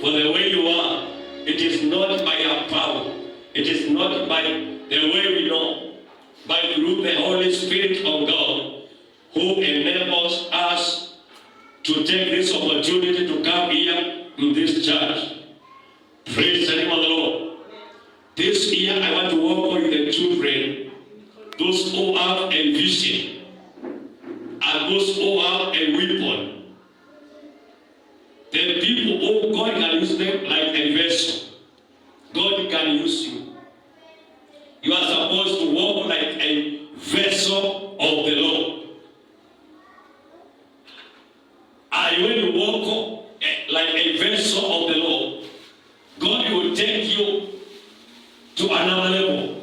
For the way you are, it is not by our power. It is not by the way we know, but through the Holy Spirit of God who enables us to take this opportunity to come here in this church. Praise the name of the Lord. This year I want to work with the children, those who have a vision and those who have a weapon. The people who God can use them like a vessel. God can use you. You are supposed to walk like a vessel of the Lord. And when you walk like a vessel of the Lord, God will take you to another level.